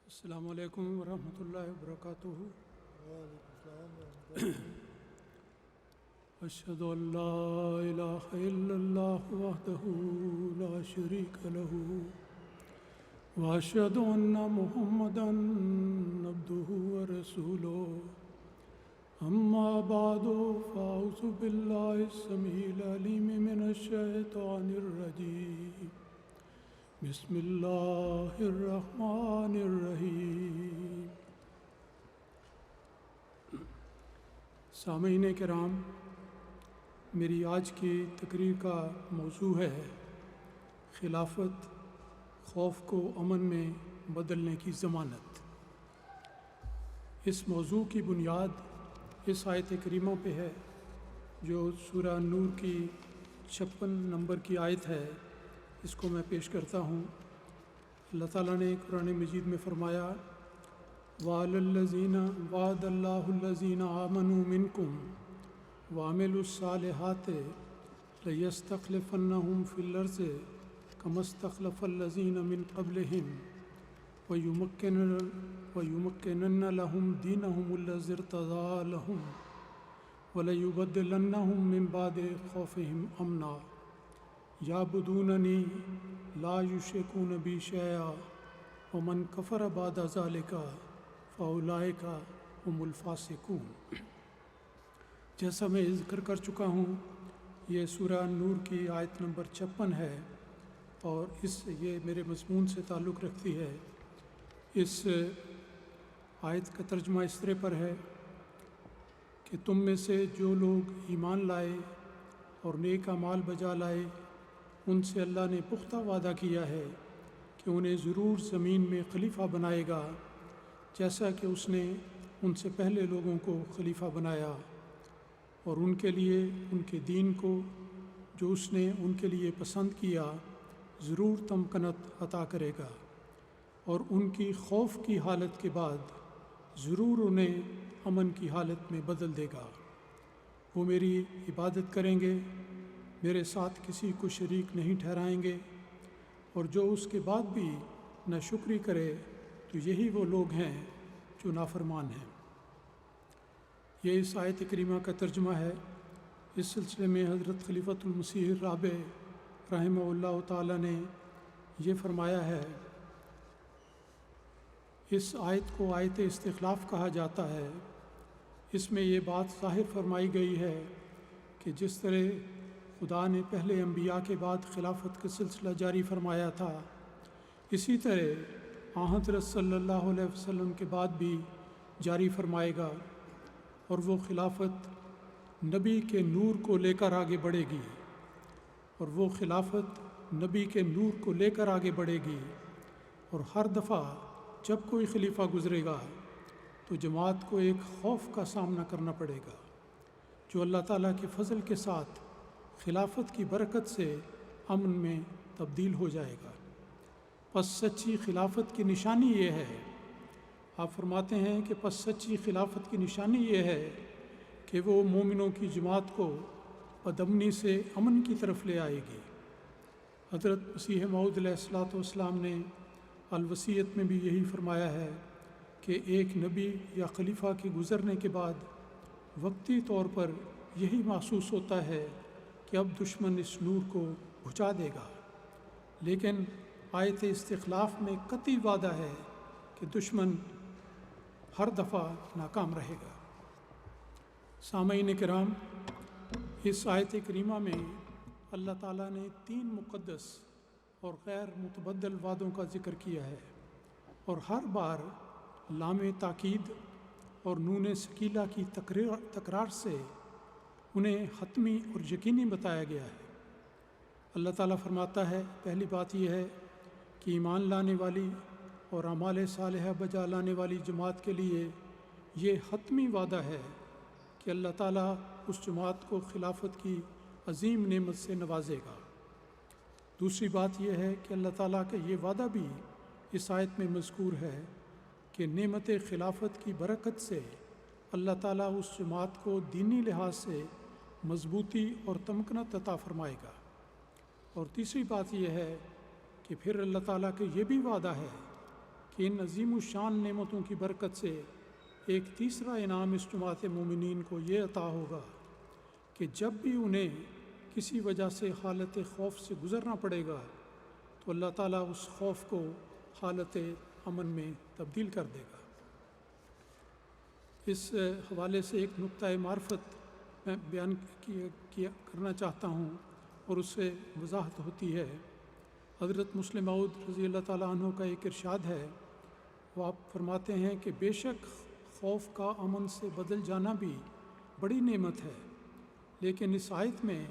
السلام علیکم ورحمۃ اللہ وبرکاتہ۔ اشہد ان لا الہ الا اللہ وحدہ لا شریک لہ واشہد ان محمدا عبدہ ورسولہ۔ اما بعد فاعوذ باللہ السمیع العلیم من الشیطان الرجیم۔ بسم اللہ الرحمن الرحیم۔ سامعین کرام، میری آج کی تقریر کا موضوع ہے خلافت، خوف کو امن میں بدلنے کی ضمانت۔ اس موضوع کی بنیاد اس آیت کریمہ پہ ہے جو سورہ نور کی 56 نمبر کی آیت ہے۔ اس کو میں پیش کرتا ہوں۔ اللہ تعالیٰ نے قرآن مجید میں فرمایا وَعَلَى الَّذِينَ وَعَدَ اللَّهُ الَّذِينَ آمَنُوا مِنكُمْ وَعَمِلُوا الصَّالِحَاتِ لَيَسْتَخْلِفَنَّهُمْ فِي الْأَرْضِ كَمَا اسْتَخْلَفَ الَّذِينَ مِنْ قَبْلِهِمْ وَيُمَكِّنَنَّ لَهُمْ دِينَهُمُ الَّذِي ارْتَضَىٰ لَهُمْ وَلَيُبَدِّلَنَّهُمْ مِنْ بَعْدِ خَوْفِهِمْ أَمْنًا يَعْبُدُونَنِي لَا يُشْرِكُونَ بِي شَيْئًا وَمَنْ كَفَرَ بَعْدَ ذَلِكَ فَأُولَٰئِكَ هُمُ الْفَاسِقُونَ۔ جیسا میں ذکر کر چکا ہوں، یہ سورہ نور کی آیت نمبر 56 ہے اور یہ میرے مضمون سے تعلق رکھتی ہے۔ اس آیت کا ترجمہ اس طرح پر ہے کہ تم میں سے جو لوگ ایمان لائے اور نیک اعمال بجا لائے، ان سے اللہ نے پختہ وعدہ کیا ہے کہ انہیں ضرور زمین میں خلیفہ بنائے گا، جیسا کہ اس نے ان سے پہلے لوگوں کو خلیفہ بنایا، اور ان کے لیے ان کے دین کو جو اس نے ان کے لیے پسند کیا ضرور تمکنت عطا کرے گا، اور ان کی خوف کی حالت کے بعد ضرور انہیں امن کی حالت میں بدل دے گا۔ وہ میری عبادت کریں گے، میرے ساتھ کسی کو شریک نہیں ٹھہرائیں گے، اور جو اس کے بعد بھی ناشکری کرے تو یہی وہ لوگ ہیں جو نافرمان ہیں۔ یہ اس آیت کریمہ کا ترجمہ ہے۔ اس سلسلے میں حضرت خلیفۃ المسیح الرابع رحمہ اللہ تعالیٰ نے یہ فرمایا ہے، اس آیت کو آیت استخلاف کہا جاتا ہے۔ اس میں یہ بات ظاہر فرمائی گئی ہے کہ جس طرح خدا نے پہلے انبیاء کے بعد خلافت کا سلسلہ جاری فرمایا تھا، اسی طرح حضرت صلی اللہ علیہ وسلم کے بعد بھی جاری فرمائے گا، اور وہ خلافت نبی کے نور کو لے کر آگے بڑھے گی، اور وہ خلافت نبی کے نور کو لے کر آگے بڑھے گی، اور ہر دفعہ جب کوئی خلیفہ گزرے گا تو جماعت کو ایک خوف کا سامنا کرنا پڑے گا جو اللہ تعالیٰ کے فضل کے ساتھ خلافت کی برکت سے امن میں تبدیل ہو جائے گا۔ پس سچی خلافت کی نشانی یہ ہے، آپ فرماتے ہیں کہ پس سچی خلافت کی نشانی یہ ہے کہ وہ مومنوں کی جماعت کو بدامنی سے امن کی طرف لے آئے گی۔ حضرت مسیح موعود علیہ السلام نے الوصیت میں بھی یہی فرمایا ہے کہ ایک نبی یا خلیفہ کے گزرنے کے بعد وقتی طور پر یہی محسوس ہوتا ہے کہ اب دشمن اس نور کو بجھا دے گا، لیکن آیت استخلاف میں قطعی وعدہ ہے کہ دشمن ہر دفعہ ناکام رہے گا۔ سامعین کرام، اس آیت کریمہ میں اللہ تعالیٰ نے 3 مقدس اور غیر متبدل وعدوں کا ذکر کیا ہے، اور ہر بار لام تاکید اور نون ثقیلہ کی تکرار سے انہیں حتمی اور یقینی بتایا گیا ہے۔ اللہ تعالیٰ فرماتا ہے، پہلی بات یہ ہے کہ ایمان لانے والی اور اعمال صالحہ بجا لانے والی جماعت کے لیے یہ حتمی وعدہ ہے کہ اللہ تعالیٰ اس جماعت کو خلافت کی عظیم نعمت سے نوازے گا۔ دوسری بات یہ ہے کہ اللہ تعالیٰ کا یہ وعدہ بھی اس آیت میں مذکور ہے کہ نعمت خلافت کی برکت سے اللہ تعالیٰ اس جماعت کو دینی لحاظ سے مضبوطی اور تمکنت عطا فرمائے گا۔ اور تیسری بات یہ ہے کہ پھر اللہ تعالیٰ کا یہ بھی وعدہ ہے کہ ان عظیم الشان نعمتوں کی برکت سے ایک تیسرا انعام اس جماعت مومنین کو یہ عطا ہوگا کہ جب بھی انہیں کسی وجہ سے حالت خوف سے گزرنا پڑے گا تو اللہ تعالیٰ اس خوف کو حالت امن میں تبدیل کر دے گا۔ اس حوالے سے ایک نقطۂ معرفت میں بیان کرنا چاہتا ہوں اور اس سے وضاحت ہوتی ہے۔ حضرت مسلم موعود رضی اللہ تعالیٰ عنہ کا ایک ارشاد ہے، وہ آپ فرماتے ہیں کہ بے شک خوف کا امن سے بدل جانا بھی بڑی نعمت ہے، لیکن اس آیت میں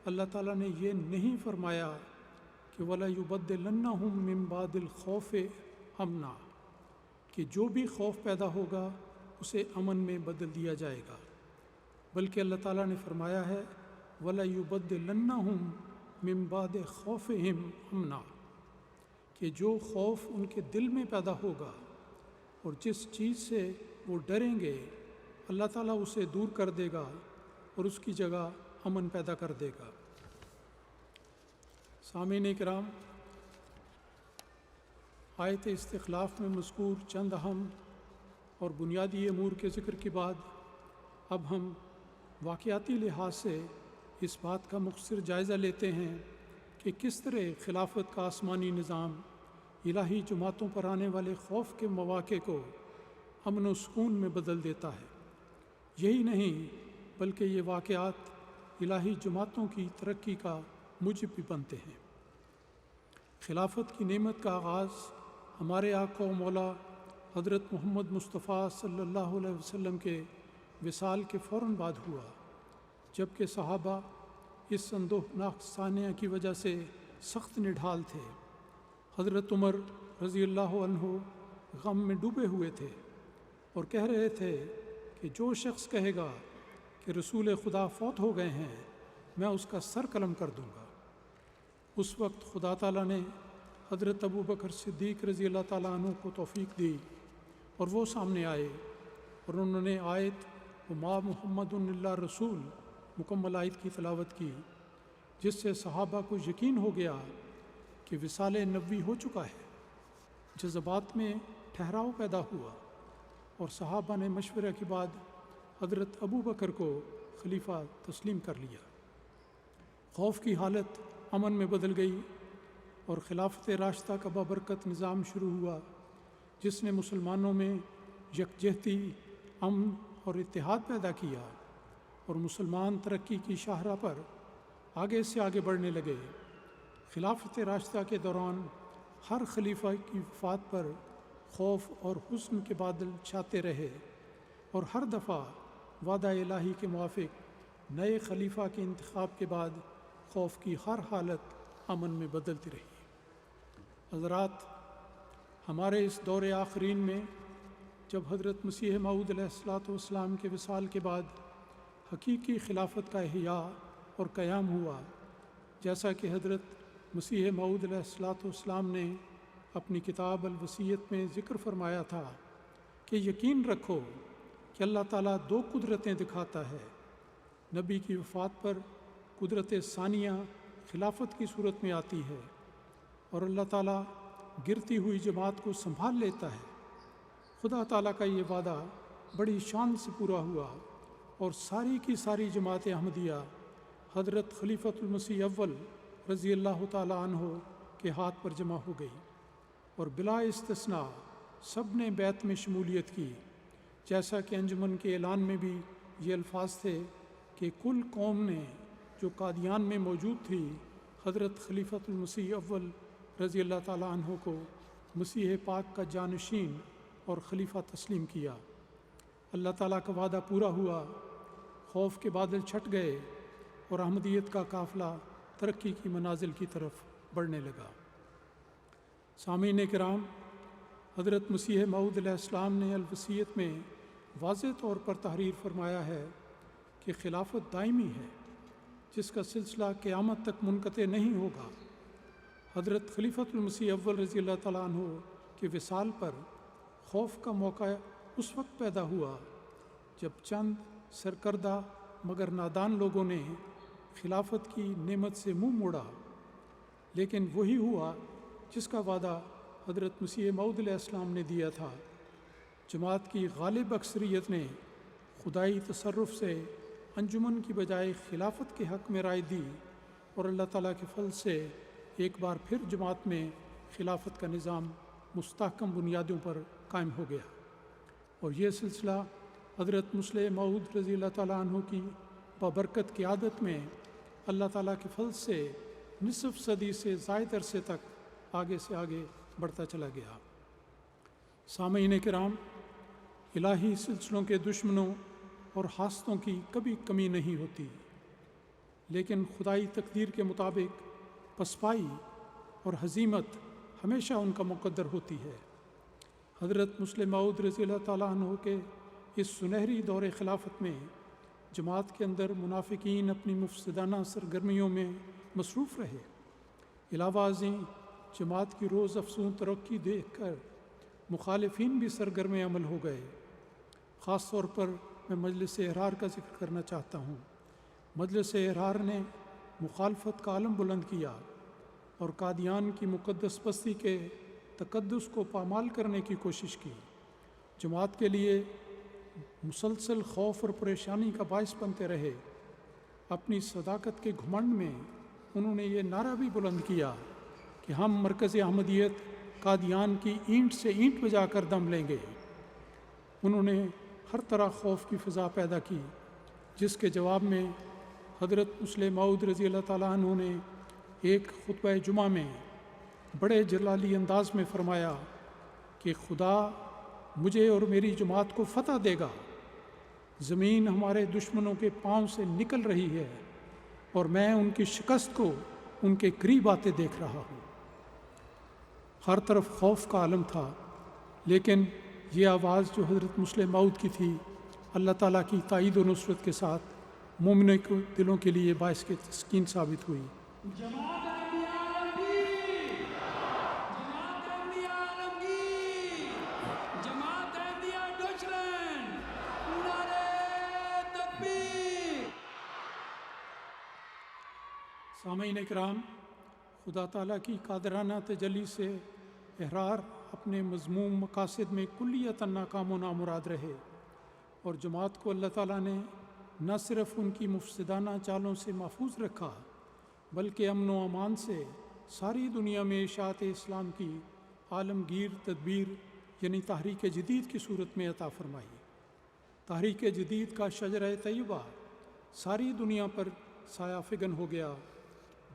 اللہ تعالیٰ نے یہ نہیں فرمایا کہ وَلَا يُبَدِّلَنَّهُم مِّن بَعْدِ الْخَوْفِ أَمْنًا، کہ جو بھی خوف پیدا ہوگا اسے امن میں بدل دیا جائے گا، بلکہ اللہ تعالیٰ نے فرمایا ہے وَلَا يُبَدِّلَنَّهُم مِّن بَعْدِ خَوْفِهِمْ أَمْنًا، کہ جو خوف ان کے دل میں پیدا ہوگا اور جس چیز سے وہ ڈریں گے اللہ تعالیٰ اسے دور کر دے گا اور اس کی جگہ امن پیدا کر دے گا۔ سامعین کرام، آیت استخلاف میں مذکور چند اہم اور بنیادی امور کے ذکر کے بعد اب ہم واقعاتی لحاظ سے اس بات کا مختصر جائزہ لیتے ہیں کہ کس طرح خلافت کا آسمانی نظام الہی جماعتوں پر آنے والے خوف کے مواقع کو امن و سکون میں بدل دیتا ہے۔ یہی نہیں بلکہ یہ واقعات الہی جماعتوں کی ترقی کا موجب بھی بنتے ہیں۔ خلافت کی نعمت کا آغاز ہمارے آقا و مولا حضرت محمد مصطفیٰ صلی اللہ علیہ وسلم کے وصال کے فوراً بعد ہوا، جبکہ صحابہ اس اندوہناک سانحہ کی وجہ سے سخت نڈھال تھے۔ حضرت عمر رضی اللہ عنہ غم میں ڈوبے ہوئے تھے اور کہہ رہے تھے کہ جو شخص کہے گا کہ رسول خدا فوت ہو گئے ہیں میں اس کا سر قلم کر دوں گا۔ اس وقت خدا تعالیٰ نے حضرت ابو بکر صدیق رضی اللہ تعالیٰ عنہ کو توفیق دی اور وہ سامنے آئے اور انہوں نے آیت وما محمد الا رسول مکمل آیت کی تلاوت کی، جس سے صحابہ کو یقین ہو گیا کہ وصال نبوی ہو چکا ہے۔ جذبات میں ٹھہراؤ پیدا ہوا اور صحابہ نے مشورہ کے بعد حضرت ابو بکر کو خلیفہ تسلیم کر لیا۔ خوف کی حالت امن میں بدل گئی اور خلافت راشدہ کا بابرکت نظام شروع ہوا، جس نے مسلمانوں میں یکجہتی، امن اور اتحاد پیدا کیا اور مسلمان ترقی کی شاہراہ پر آگے سے آگے بڑھنے لگے۔ خلافت راشدہ کے دوران ہر خلیفہ کی وفات پر خوف اور حزن کے بادل چھاتے رہے اور ہر دفعہ وعدہ الہی کے موافق نئے خلیفہ کے انتخاب کے بعد خوف کی ہر حالت امن میں بدلتی رہی۔ حضرات، ہمارے اس دور آخرین میں جب حضرت مسیح موعود علیہ الصلوۃ والسلام کے وصال کے بعد حقیقی خلافت کا احیاء اور قیام ہوا، جیسا کہ حضرت مسیح موعود علیہ الصلوۃ والسلام نے اپنی کتاب الوصیت میں ذکر فرمایا تھا کہ یقین رکھو کہ اللہ تعالیٰ دو قدرتیں دکھاتا ہے۔ نبی کی وفات پر قدرت ثانیہ خلافت کی صورت میں آتی ہے اور اللہ تعالیٰ گرتی ہوئی جماعت کو سنبھال لیتا ہے۔ خدا تعالیٰ کا یہ وعدہ بڑی شان سے پورا ہوا اور ساری کی ساری جماعت احمدیہ حضرت خلیفۃ المسیح اول رضی اللہ تعالیٰ عنہ کے ہاتھ پر جمع ہو گئی اور بلا استثناء سب نے بیعت میں شمولیت کی، جیسا کہ انجمن کے اعلان میں بھی یہ الفاظ تھے کہ کل قوم نے جو قادیان میں موجود تھی حضرت خلیفۃ المسیح اول رضی اللہ تعالیٰ عنہ کو مسیح پاک کا جانشین اور خلیفہ تسلیم کیا۔ اللہ تعالیٰ کا وعدہ پورا ہوا، خوف کے بادل چھٹ گئے اور احمدیت کا قافلہ ترقی کی منازل کی طرف بڑھنے لگا۔ سامعین کرام، حضرت مسیح موعود علیہ السلام نے الوصیت میں واضح طور پر تحریر فرمایا ہے کہ خلافت دائمی ہے، جس کا سلسلہ قیامت تک منقطع نہیں ہوگا۔ حضرت خلیفۃ المسیح اول رضی اللہ تعالیٰ عنہ کے وصال پر خوف کا موقع اس وقت پیدا ہوا جب چند سرکردہ مگر نادان لوگوں نے خلافت کی نعمت سے منہ موڑا، لیکن وہی ہوا جس کا وعدہ حضرت مسیح موعود علیہ السلام نے دیا تھا۔ جماعت کی غالب اکثریت نے خدائی تصرف سے انجمن کی بجائے خلافت کے حق میں رائے دی، اور اللہ تعالیٰ کے فضل سے ایک بار پھر جماعت میں خلافت کا نظام مستحکم بنیادوں پر قائم ہو گیا، اور یہ سلسلہ حضرت مسیح موعود رضی اللہ تعالیٰ عنہ کی بابرکت قیادت میں اللہ تعالیٰ کے فضل سے نصف صدی سے زائد عرصے تک آگے سے آگے بڑھتا چلا گیا۔ سامعین کرام، الہی سلسلوں کے دشمنوں اور حاسدوں کی کبھی کمی نہیں ہوتی، لیکن خدائی تقدیر کے مطابق پسپائی اور ہزیمت ہمیشہ ان کا مقدر ہوتی ہے۔ حضرت مسیح موعود رضی اللہ تعالیٰ عنہ کے اس سنہری دور خلافت میں جماعت کے اندر منافقین اپنی مفسدانہ سرگرمیوں میں مصروف رہے۔ علاوہ ازیں جماعت کی روز افزوں ترقی دیکھ کر مخالفین بھی سرگرم عمل ہو گئے۔ خاص طور پر میں مجلس احرار کا ذکر کرنا چاہتا ہوں۔ مجلس احرار نے مخالفت کا علم بلند کیا اور قادیان کی مقدس بستی کے تقدس کو پامال کرنے کی کوشش کی۔ جماعت کے لیے مسلسل خوف اور پریشانی کا باعث بنتے رہے۔ اپنی صداقت کے گھمنڈ میں انہوں نے یہ نعرہ بھی بلند کیا کہ ہم مرکز احمدیت قادیان کی اینٹ سے اینٹ بجا کر دم لیں گے۔ انہوں نے ہر طرح خوف کی فضا پیدا کی، جس کے جواب میں حضرت مسیح موعود رضی اللہ تعالیٰ عنہ نے ایک خطبہ جمعہ میں بڑے جلالی انداز میں فرمایا کہ خدا مجھے اور میری جماعت کو فتح دے گا۔ زمین ہمارے دشمنوں کے پاؤں سے نکل رہی ہے اور میں ان کی شکست کو ان کے قریب آتے دیکھ رہا ہوں۔ ہر طرف خوف کا عالم تھا، لیکن یہ آواز جو حضرت مسیح موعود کی تھی، اللہ تعالیٰ کی تائید و نصرت کے ساتھ مومنوں کے دلوں کے لیے باعث کے تسکین ثابت ہوئی۔ سامعین اکرام، خدا تعالیٰ کی قادرانہ تجلی سے احرار اپنے مذموم مقاصد میں کلیتاً ناکام و نامراد رہے، اور جماعت کو اللہ تعالیٰ نے نہ صرف ان کی مفسدانہ چالوں سے محفوظ رکھا، بلکہ امن و امان سے ساری دنیا میں اشاعت اسلام کی عالمگیر تدبیر یعنی تحریک جدید کی صورت میں عطا فرمائی۔ تحریک جدید کا شجرہ طیبہ ساری دنیا پر سایہ فگن ہو گیا۔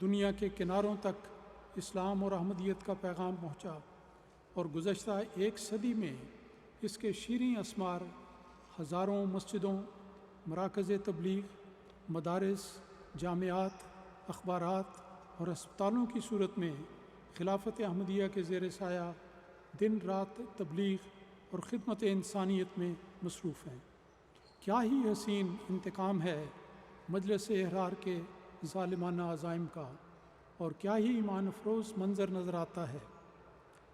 دنیا کے کناروں تک اسلام اور احمدیت کا پیغام پہنچا، اور گزشتہ ایک صدی میں اس کے شیریں اسمار ہزاروں مسجدوں، مراکز تبلیغ، مدارس، جامعات، اخبارات اور ہسپتالوں کی صورت میں خلافت احمدیہ کے زیر سایہ دن رات تبلیغ اور خدمت انسانیت میں مصروف ہیں۔ کیا ہی حسین انتقام ہے مجلس احرار کے ظالمانہ عزائم کا، اور کیا ہی ایمان افروز منظر نظر آتا ہے۔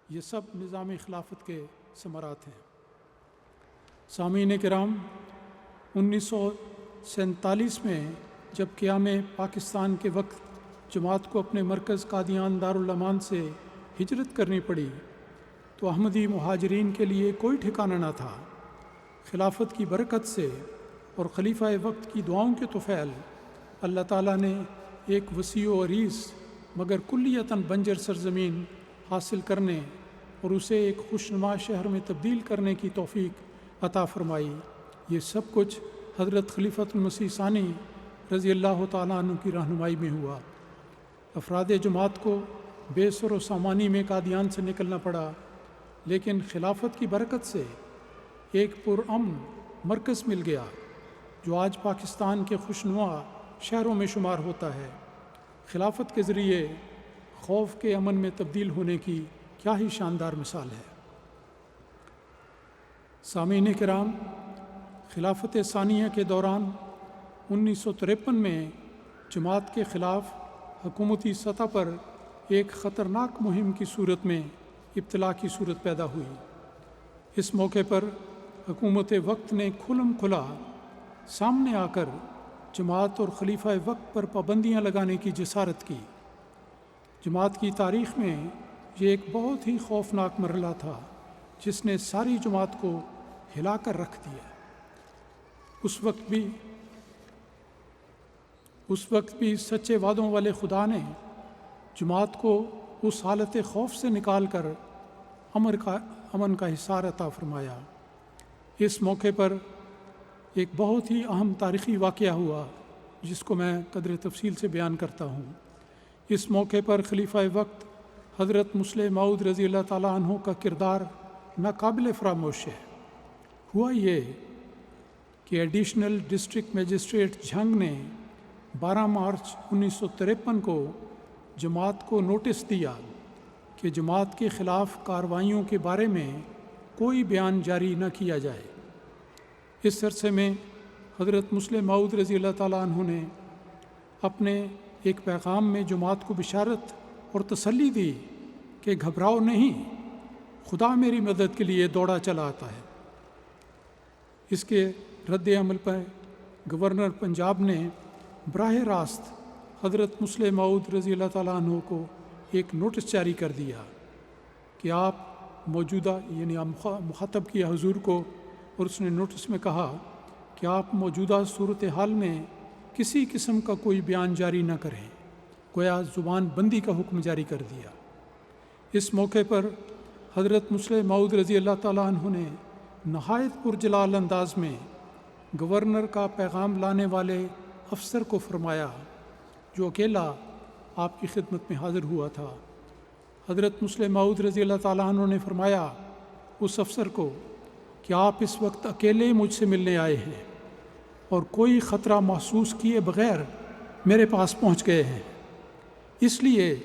یہ سب نظام خلافت کے ثمرات ہیں۔ سامعین کرام، 1947 میں جب قیام پاکستان کے وقت جماعت کو اپنے مرکز قادیان دارالامان سے ہجرت کرنی پڑی تو احمدی مہاجرین کے لیے کوئی ٹھکانہ نہ تھا۔ خلافت کی برکت سے اور خلیفہ وقت کی دعاؤں کے طفیل اللہ تعالیٰ نے ایک وسیع و عریض مگر کلیتاً بنجر سرزمین حاصل کرنے اور اسے ایک خوشنما شہر میں تبدیل کرنے کی توفیق عطا فرمائی۔ یہ سب کچھ حضرت خلیفۃ المسیح ثانی رضی اللہ تعالیٰ عنہ کی رہنمائی میں ہوا۔ افراد جماعت کو بے سر و سامانی میں قادیان سے نکلنا پڑا، لیکن خلافت کی برکت سے ایک پرامن مرکز مل گیا جو آج پاکستان کے خوشنما شہروں میں شمار ہوتا ہے۔ خلافت کے ذریعے خوف کے امن میں تبدیل ہونے کی کیا ہی شاندار مثال ہے۔ سامعین کرام، خلافت ثانیہ کے دوران 1953 میں جماعت کے خلاف حکومتی سطح پر ایک خطرناک مہم کی صورت میں ابتلا کی صورت پیدا ہوئی۔ اس موقع پر حکومت وقت نے کھلم کھلا سامنے آ کر جماعت اور خلیفہ وقت پر پابندیاں لگانے کی جسارت کی۔ جماعت کی تاریخ میں یہ ایک بہت ہی خوفناک مرحلہ تھا جس نے ساری جماعت کو ہلا کر رکھ دیا۔ اس وقت بھی سچے وعدوں والے خدا نے جماعت کو اس حالت خوف سے نکال کر امن کا حصار عطا فرمایا۔ اس موقع پر ایک بہت ہی اہم تاریخی واقعہ ہوا جس کو میں قدر تفصیل سے بیان کرتا ہوں۔ اس موقع پر خلیفہ وقت حضرت مسلم موعود رضی اللہ تعالیٰ عنہ کا کردار ناقابل فراموش ہے۔ ہوا یہ کہ ایڈیشنل ڈسٹرکٹ میجسٹریٹ جھنگ نے 12 مارچ 1953 کو جماعت کو نوٹس دیا کہ جماعت کے خلاف کارروائیوں کے بارے میں کوئی بیان جاری نہ کیا جائے۔ اس عرصے میں حضرت مسلم موعود رضی اللہ تعالیٰ عنہ نے اپنے ایک پیغام میں جماعت کو بشارت اور تسلی دی کہ گھبراؤ نہیں، خدا میری مدد کے لیے دوڑا چلا آتا ہے۔ اس کے رد عمل پر گورنر پنجاب نے براہ راست حضرت مسلم موعود رضی اللہ تعالیٰ عنہ کو ایک نوٹس جاری کر دیا کہ آپ موجودہ مخاطب کیا حضور کو، اور اس نے نوٹس میں کہا کہ آپ موجودہ صورتحال میں کسی قسم کا کوئی بیان جاری نہ کریں، گویا زبان بندی کا حکم جاری کر دیا۔ اس موقع پر حضرت مسلم موعود رضی اللہ تعالیٰ عنہ نے نہایت پرجلال انداز میں گورنر کا پیغام لانے والے افسر کو فرمایا جو اکیلا آپ کی خدمت میں حاضر ہوا تھا۔ حضرت مسلم موعود رضی اللہ تعالیٰ عنہ نے فرمایا اس افسر کو کہ آپ اس وقت اکیلے مجھ سے ملنے آئے ہیں اور کوئی خطرہ محسوس کیے بغیر میرے پاس پہنچ گئے ہیں، اس لیے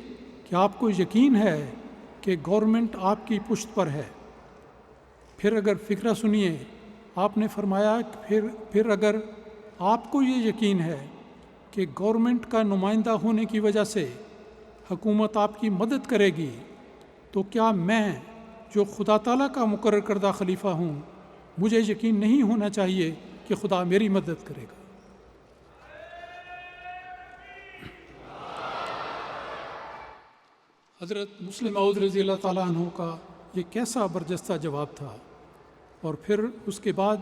کہ آپ کو یقین ہے کہ گورنمنٹ آپ کی پشت پر ہے۔ پھر اگر فکرہ سنیے، آپ نے فرمایا کہ پھر اگر آپ کو یہ یقین ہے کہ گورنمنٹ کا نمائندہ ہونے کی وجہ سے حکومت آپ کی مدد کرے گی، تو کیا میں جو خدا تعالیٰ کا مقرر کردہ خلیفہ ہوں، مجھے یقین نہیں ہونا چاہیے کہ خدا میری مدد کرے گا؟ حضرت مسلم موعود رضی اللہ تعالیٰ عنہ کا یہ کیسا برجستہ جواب تھا۔ اور پھر اس کے بعد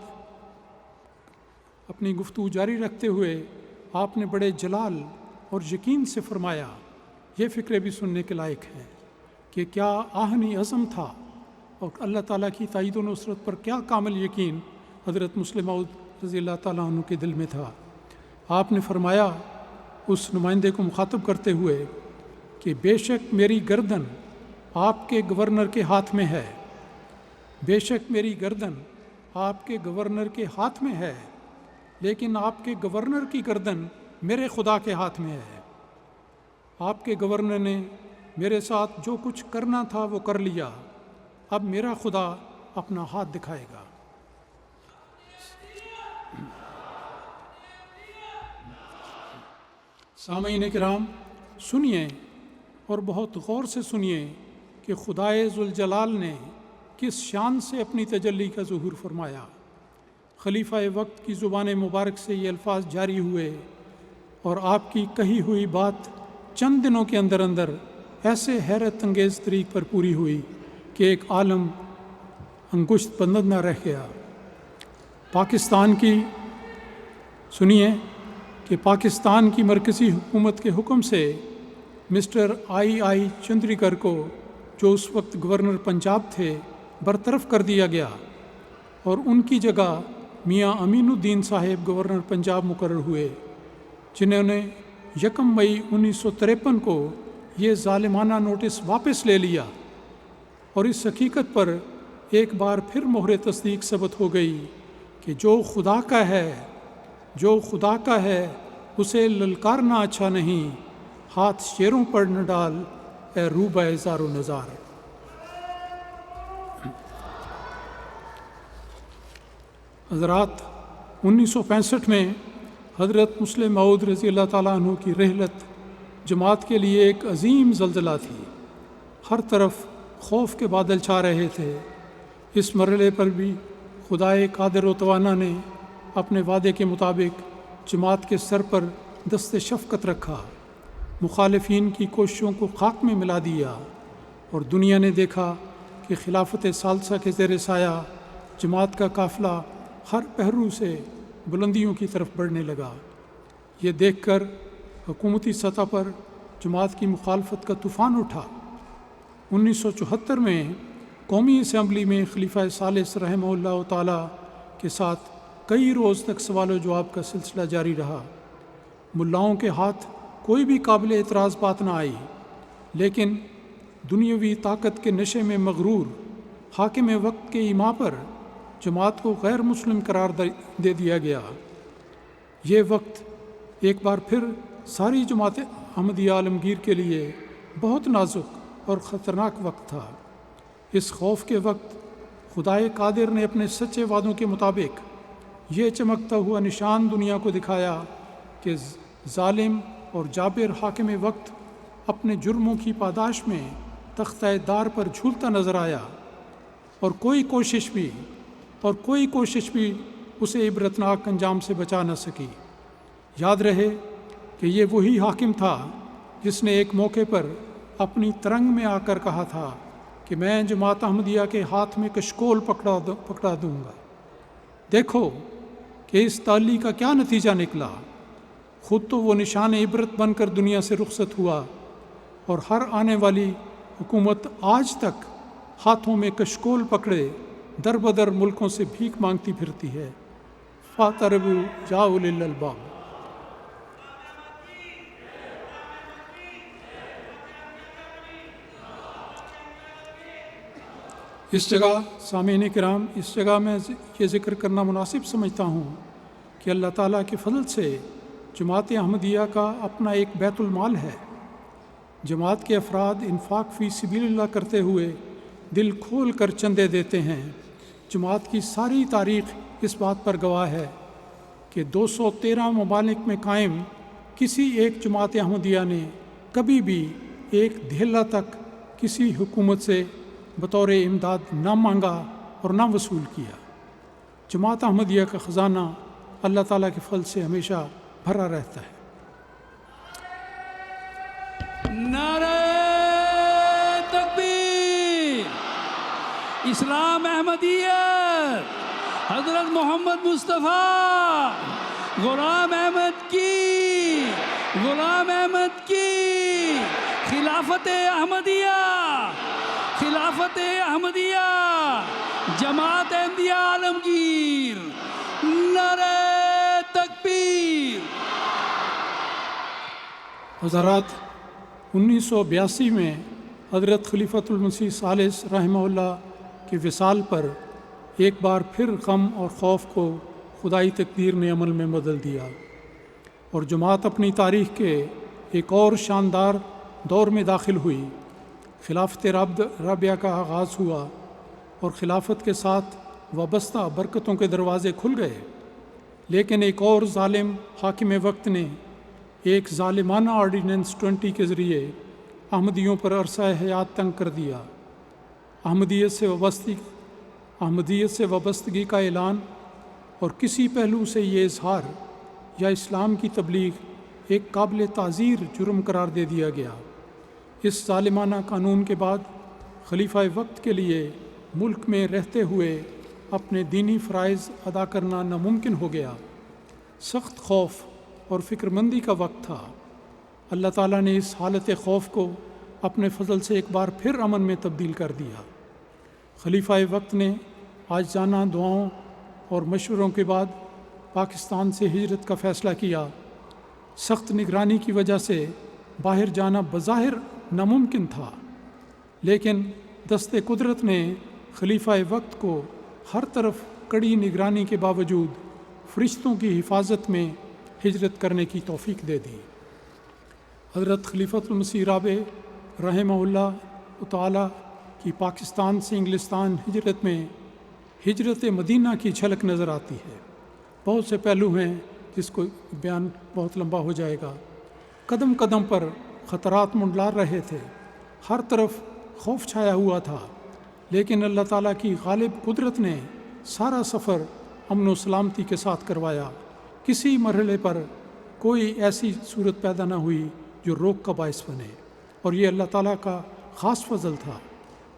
اپنی گفتگو جاری رکھتے ہوئے آپ نے بڑے جلال اور یقین سے فرمایا، یہ فکرے بھی سننے کے لائق ہیں کہ کیا آہنی عزم تھا اور اللہ تعالیٰ کی تائید و نصرت پر کیا کامل یقین حضرت مسلم موعود رضی اللہ تعالیٰ عنہ کے دل میں تھا۔ آپ نے فرمایا اس نمائندے کو مخاطب کرتے ہوئے کہ بے شک میری گردن آپ کے گورنر کے ہاتھ میں ہے، بے شک میری گردن آپ کے گورنر کے ہاتھ میں ہے، لیکن آپ کے گورنر کی گردن میرے خدا کے ہاتھ میں ہے۔ آپ کے گورنر نے میرے ساتھ جو کچھ کرنا تھا وہ کر لیا، اب میرا خدا اپنا ہاتھ دکھائے گا۔ سامعین کرام، سنیے اور بہت غور سے سنیے کہ خدائے ذوالجلال نے کس شان سے اپنی تجلی کا ظہور فرمایا۔ خلیفہ وقت کی زبان مبارک سے یہ الفاظ جاری ہوئے اور آپ کی کہی ہوئی بات چند دنوں کے اندر اندر ایسے حیرت انگیز طریق پر پوری ہوئی کہ ایک عالم انگشت بندد نہ رہ گیا۔ پاکستان کی سنیے کہ پاکستان کی مرکزی حکومت کے حکم سے مسٹر آئی چندریکر کو، جو اس وقت گورنر پنجاب تھے، برطرف کر دیا گیا اور ان کی جگہ میاں امین الدین صاحب گورنر پنجاب مقرر ہوئے، جنہوں نے 1 مئی 1953 کو یہ ظالمانہ نوٹس واپس لے لیا، اور اس حقیقت پر ایک بار پھر مہر تصدیق ثبت ہو گئی کہ جو خدا کا ہے اسے للکارنا اچھا نہیں، ہاتھ شیروں پر نہ ڈال اے روبہ زار و نزار۔ حضرات، 1965 میں حضرت مسلم موعود رضی اللہ تعالیٰ عنہ کی رحلت جماعت کے لیے ایک عظیم زلزلہ تھی۔ ہر طرف خوف کے بادل چھا رہے تھے۔ اس مرحلے پر بھی خدائے قادر و توانا نے اپنے وعدے کے مطابق جماعت کے سر پر دست شفقت رکھا، مخالفین کی کوششوں کو خاک میں ملا دیا اور دنیا نے دیکھا کہ خلافت ثالثہ کے زیر سایہ جماعت کا قافلہ ہر پہلو سے بلندیوں کی طرف بڑھنے لگا۔ یہ دیکھ کر حکومتی سطح پر جماعت کی مخالفت کا طوفان اٹھا۔ 1974 میں قومی اسمبلی میں خلیفہ ثالث رحمہ اللہ تعالیٰ کے ساتھ کئی روز تک سوال و جواب کا سلسلہ جاری رہا۔ ملاؤں کے ہاتھ کوئی بھی قابل اعتراض بات نہ آئی، لیکن دنیاوی طاقت کے نشے میں مغرور حاکم وقت کے ایما پر جماعت کو غیر مسلم قرار دے دیا گیا۔ یہ وقت ایک بار پھر ساری جماعت احمدیہ عالمگیر کے لیے بہت نازک اور خطرناک وقت تھا۔ اس خوف کے وقت خدائے قادر نے اپنے سچے وعدوں کے مطابق یہ چمکتا ہوا نشان دنیا کو دکھایا کہ ظالم اور جابر حاکم وقت اپنے جرموں کی پاداش میں تختہ دار پر جھولتا نظر آیا، اور کوئی کوشش بھی اسے عبرتناک انجام سے بچا نہ سکی۔ یاد رہے کہ یہ وہی حاکم تھا جس نے ایک موقع پر اپنی ترنگ میں آ کر کہا تھا کہ میں جماعت احمدیہ کے ہاتھ میں کشکول پکڑا دوں گا۔ دیکھو کہ اس تعلی کا کیا نتیجہ نکلا۔ خود تو وہ نشان عبرت بن کر دنیا سے رخصت ہوا، اور ہر آنے والی حکومت آج تک ہاتھوں میں کشکول پکڑے در بدر ملکوں سے بھیک مانگتی پھرتی ہے۔ فَاعْتَرِفُوا يَا أُولِي الْأَلْبَابِ۔ اس جگہ سامعین کرام، اس جگہ میں یہ ذکر کرنا مناسب سمجھتا ہوں کہ اللہ تعالیٰ کے فضل سے جماعت احمدیہ کا اپنا ایک بیت المال ہے۔ جماعت کے افراد انفاق فی سبیل اللہ کرتے ہوئے دل کھول کر چندے دیتے ہیں۔ جماعت کی ساری تاریخ اس بات پر گواہ ہے کہ 213 ممالک میں قائم کسی ایک جماعت احمدیہ نے کبھی بھی ایک دھیلا تک کسی حکومت سے بطور امداد نہ مانگا اور نہ وصول کیا۔ جماعت احمدیہ کا خزانہ اللہ تعالیٰ کے فضل سے ہمیشہ بھرا رہتا ہے۔ نعرہ تکبیر! اسلام احمدیت! حضرت محمد مصطفیٰ! غلام احمد کی! غلام احمد کی! خلافت احمدیہ! خلافت احمدیہ! جماعت احمدیہ عالمگیر! نعرہ تکبیر! حضرات، 1982 میں حضرت خلیفۃ المسیح ثالث رحمہ اللہ کے وصال پر ایک بار پھر غم اور خوف کو خدائی تقدیر نے عمل میں بدل دیا، اور جماعت اپنی تاریخ کے ایک اور شاندار دور میں داخل ہوئی۔ خلافت رابعہ کا آغاز ہوا، اور خلافت کے ساتھ وابستہ برکتوں کے دروازے کھل گئے، لیکن ایک اور ظالم حاکم وقت نے ایک ظالمانہ آرڈیننس 20 کے ذریعے احمدیوں پر عرصہ حیات تنگ کر دیا۔ احمدیت سے وابستگی کا اعلان اور کسی پہلو سے یہ اظہار یا اسلام کی تبلیغ ایک قابل تعزیر جرم قرار دے دیا گیا۔ اس ظالمانہ قانون کے بعد خلیفہ وقت کے لیے ملک میں رہتے ہوئے اپنے دینی فرائض ادا کرنا ناممکن ہو گیا۔ سخت خوف اور فکر مندی کا وقت تھا۔ اللہ تعالیٰ نے اس حالت خوف کو اپنے فضل سے ایک بار پھر امن میں تبدیل کر دیا۔ خلیفہ وقت نے عاجزانہ دعاؤں اور مشوروں کے بعد پاکستان سے ہجرت کا فیصلہ کیا۔ سخت نگرانی کی وجہ سے باہر جانا بظاہر ناممکن تھا، لیکن دست قدرت نے خلیفہ وقت کو ہر طرف کڑی نگرانی کے باوجود فرشتوں کی حفاظت میں ہجرت کرنے کی توفیق دے دی۔ حضرت خلیفۃ المسیح رابع رحمہ اللہ تعالیٰ کی پاکستان سے انگلستان ہجرت میں ہجرت مدینہ کی جھلک نظر آتی ہے۔ بہت سے پہلو ہیں جس کو بیان بہت لمبا ہو جائے گا۔ قدم قدم پر خطرات منڈلا رہے تھے، ہر طرف خوف چھایا ہوا تھا، لیکن اللہ تعالیٰ کی غالب قدرت نے سارا سفر امن و سلامتی کے ساتھ کروایا۔ کسی مرحلے پر کوئی ایسی صورت پیدا نہ ہوئی جو روک کا باعث بنے، اور یہ اللہ تعالیٰ کا خاص فضل تھا۔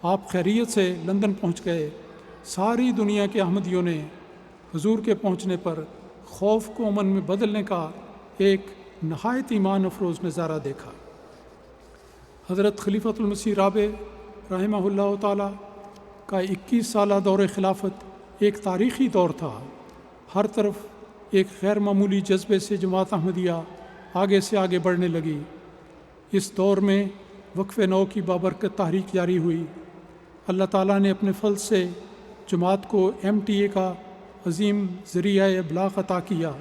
آپ خیریت سے لندن پہنچ گئے۔ ساری دنیا کے احمدیوں نے حضور کے پہنچنے پر خوف کو امن میں بدلنے کا ایک نہایت ایمان افروز نظارہ دیکھا۔ حضرت خلیفۃ المسیح رابع رحمہ اللہ تعالی کا 21 سالہ دور خلافت ایک تاریخی دور تھا۔ ہر طرف ایک غیر معمولی جذبے سے جماعت احمدیہ آگے سے آگے بڑھنے لگی۔ اس دور میں وقف نو کی بابرکت تحریک جاری ہوئی۔ اللہ تعالیٰ نے اپنے فضل سے جماعت کو MTA کا عظیم ذریعہ ابلاغ عطا کیا،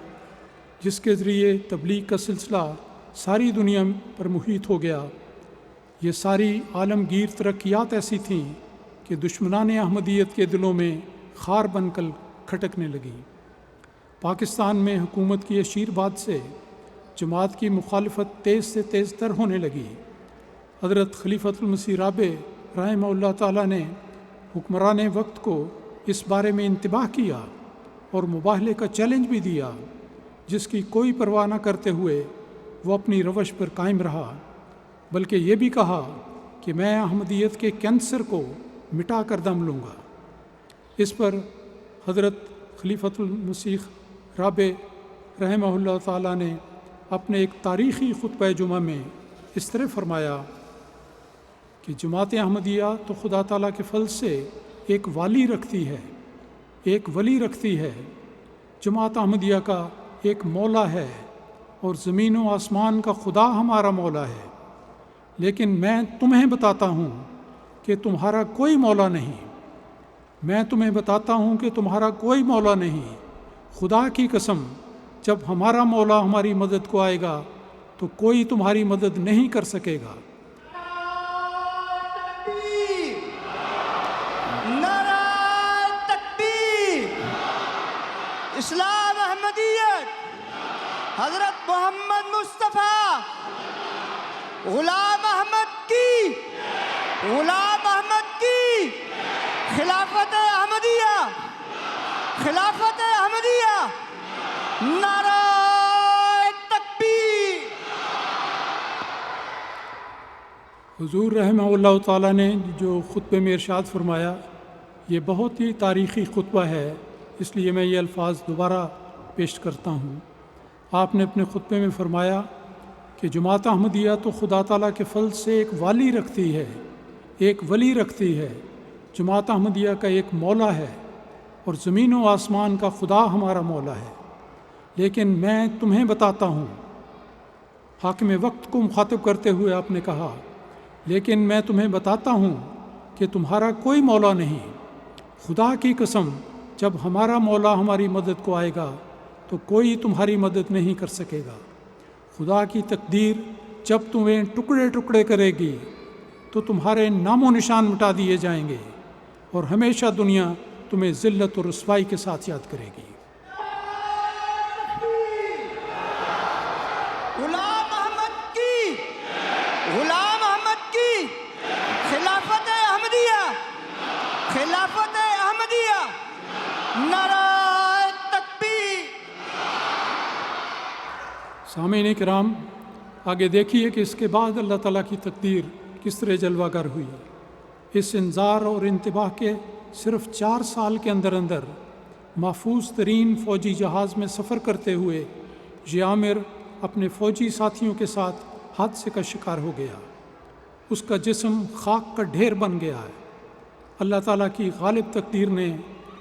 جس کے ذریعے تبلیغ کا سلسلہ ساری دنیا پر محیط ہو گیا۔ یہ ساری عالمگیر ترقیات ایسی تھیں کہ دشمنان احمدیت کے دلوں میں خار بن کر کھٹکنے لگی۔ پاکستان میں حکومت کی اشیر بات سے جماعت کی مخالفت تیز سے تیز تر ہونے لگی۔ حضرت خلیفۃ المسیح رابع رحمہ اللہ تعالیٰ نے حکمران وقت کو اس بارے میں انتباہ کیا اور مباہلے کا چیلنج بھی دیا، جس کی کوئی پرواہ نہ کرتے ہوئے وہ اپنی روش پر قائم رہا، بلکہ یہ بھی کہا کہ میں احمدیت کے کینسر کو مٹا کر دم لوں گا۔ اس پر حضرت خلیفۃ المسیح رابع رحمہ اللہ تعالیٰ نے اپنے ایک تاریخی خطبہ جمعہ میں اس طرح فرمایا کہ جماعت احمدیہ تو خدا تعالیٰ کے فضل سے ایک والی رکھتی ہے، ایک ولی رکھتی ہے۔ جماعت احمدیہ کا ایک مولا ہے اور زمین و آسمان کا خدا ہمارا مولا ہے، لیکن میں تمہیں بتاتا ہوں کہ تمہارا کوئی مولا نہیں۔ میں تمہیں بتاتا ہوں کہ تمہارا کوئی مولا نہیں۔ خدا کی قسم، جب ہمارا مولا ہماری مدد کو آئے گا تو کوئی تمہاری مدد نہیں کر سکے گا۔ اسلام احمدیت، حضرت محمد مصطفیٰ غلام احمد کی، غلام احمد کی خلافت احمدیہ، خلافت احمدیہ، نعرہ تکبیر۔ حضور رحمہ اللہ تعالیٰ نے جو خطبے میں ارشاد فرمایا، یہ بہت ہی تاریخی خطبہ ہے، اس لیے میں یہ الفاظ دوبارہ پیش کرتا ہوں۔ آپ نے اپنے خطبے میں فرمایا کہ جماعت احمدیہ تو خدا تعالیٰ کے فضل سے ایک والی رکھتی ہے، ایک ولی رکھتی ہے۔ جماعت احمدیہ کا ایک مولا ہے اور زمین و آسمان کا خدا ہمارا مولا ہے، لیکن میں تمہیں بتاتا ہوں۔ حاکم وقت کو مخاطب کرتے ہوئے آپ نے کہا، لیکن میں تمہیں بتاتا ہوں کہ تمہارا کوئی مولا نہیں۔ خدا کی قسم، جب ہمارا مولا ہماری مدد کو آئے گا تو کوئی تمہاری مدد نہیں کر سکے گا۔ خدا کی تقدیر جب تمہیں ٹکڑے ٹکڑے کرے گی تو تمہارے نام و نشان مٹا دیے جائیں گے اور ہمیشہ دنیا تمہیں ذلت اور رسوائی کے ساتھ یاد کرے گی۔ غلام احمد کی، غلام احمد کی خلافت احمدیہ، خلافت احمدیہ، نعرہ تکبیر۔ سامعین کرام، آگے دیکھیے کہ اس کے بعد اللہ تعالیٰ کی تقدیر کس طرح جلوہ گر ہوئی۔ اس انذار اور انتباہ کے صرف 4 سال کے اندر اندر محفوظ ترین فوجی جہاز میں سفر کرتے ہوئے یہ عامر اپنے فوجی ساتھیوں کے ساتھ حادثے کا شکار ہو گیا۔ اس کا جسم خاک کا ڈھیر بن گیا ہے۔ اللہ تعالیٰ کی غالب تقدیر نے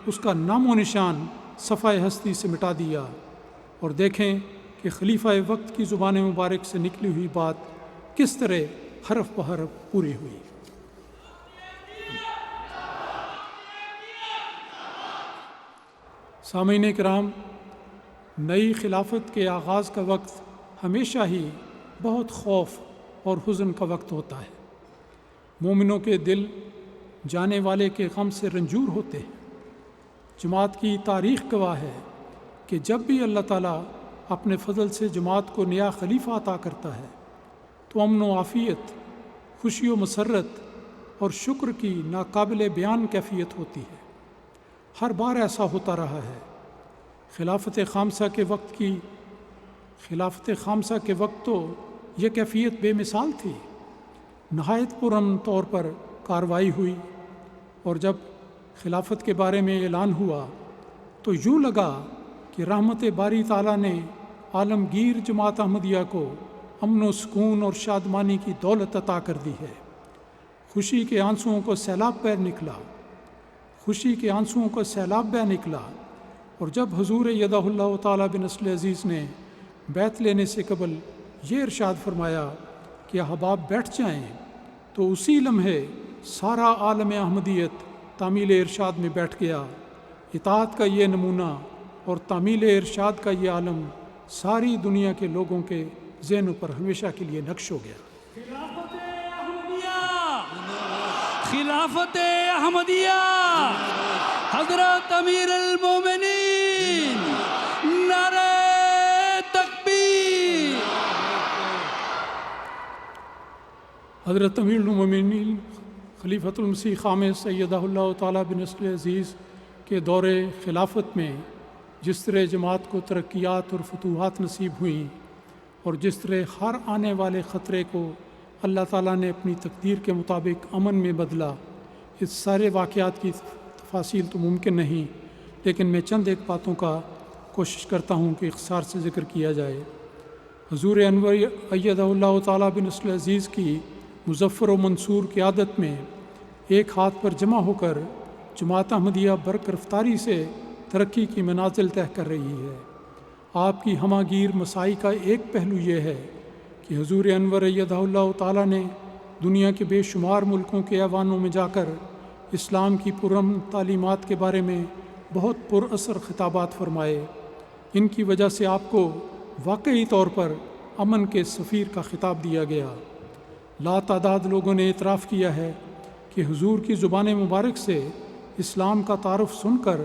اس کا نام و نشان صفحہ ہستی سے مٹا دیا۔ اور دیکھیں کہ خلیفہ وقت کی زبان مبارک سے نکلی ہوئی بات کس طرح حرف بحرف پوری ہوئی۔ سامعین کرام، نئی خلافت کے آغاز کا وقت ہمیشہ ہی بہت خوف اور حزن کا وقت ہوتا ہے۔ مومنوں کے دل جانے والے کے غم سے رنجور ہوتے ہیں۔ جماعت کی تاریخ گواہ ہے کہ جب بھی اللہ تعالیٰ اپنے فضل سے جماعت کو نیا خلیفہ عطا کرتا ہے تو امن و عافیت، خوشی و مسرت اور شکر کی ناقابل بیان کیفیت ہوتی ہے۔ ہر بار ایسا ہوتا رہا ہے۔ خلافت خامسہ کے وقت تو یہ کیفیت بے مثال تھی۔ نہایت پرامن طور پر کارروائی ہوئی، اور جب خلافت کے بارے میں اعلان ہوا تو یوں لگا کہ رحمت باری تعالیٰ نے عالمگیر جماعت احمدیہ کو امن و سکون اور شادمانی کی دولت عطا کر دی ہے۔ خوشی کے آنسوؤں کو سیلاب بہہ نکلا، خوشی کے آنسوؤں کو سیلاب بہہ نکلا، اور جب حضور یدہ اللہ تعالیٰ بنصر عزیز نے بیعت لینے سے قبل یہ ارشاد فرمایا کہ احباب بیٹھ جائیں، تو اسی لمحے سارا عالم احمدیت تعمیل ارشاد میں بیٹھ گیا۔ اطاعت کا یہ نمونہ اور تعمیل ارشاد کا یہ عالم ساری دنیا کے لوگوں کے ذہنوں پر ہمیشہ کے لیے نقش ہو گیا۔ خلافت احمدیہ، خلافت احمدیہ، حضرت امیر المومنین، نعرہ تکبیر۔ حضرت امیر المومنین خلیفۃ المسیح خامس سیدہ اللہ تعالیٰ بنصر عزیز کے دور خلافت میں جس طرح جماعت کو ترقیات اور فتوحات نصیب ہوئیں، اور جس طرح ہر آنے والے خطرے کو اللہ تعالیٰ نے اپنی تقدیر کے مطابق امن میں بدلا، اس سارے واقعات کی تفاصیل تو ممکن نہیں، لیکن میں چند ایک باتوں کا کوشش کرتا ہوں کہ اختصار سے ذکر کیا جائے۔ حضور انور ایدہ اللہ تعالیٰ بنصر عزیز کی مظفر و منصور قیادت میں ایک ہاتھ پر جمع ہو کر جماعت احمدیہ برق رفتاری سے ترقی کی منازل طے کر رہی ہے۔ آپ کی ہمہ گیر مساعی کا ایک پہلو یہ ہے کہ حضور انور ایدہ اللہ تعالیٰ نے دنیا کے بے شمار ملکوں کے ایوانوں میں جا کر اسلام کی پرامن تعلیمات کے بارے میں بہت پر اثر خطابات فرمائے۔ ان کی وجہ سے آپ کو واقعی طور پر امن کے سفیر کا خطاب دیا گیا۔ لا تعداد لوگوں نے اعتراف کیا ہے کہ حضور کی زبان مبارک سے اسلام کا تعارف سن کر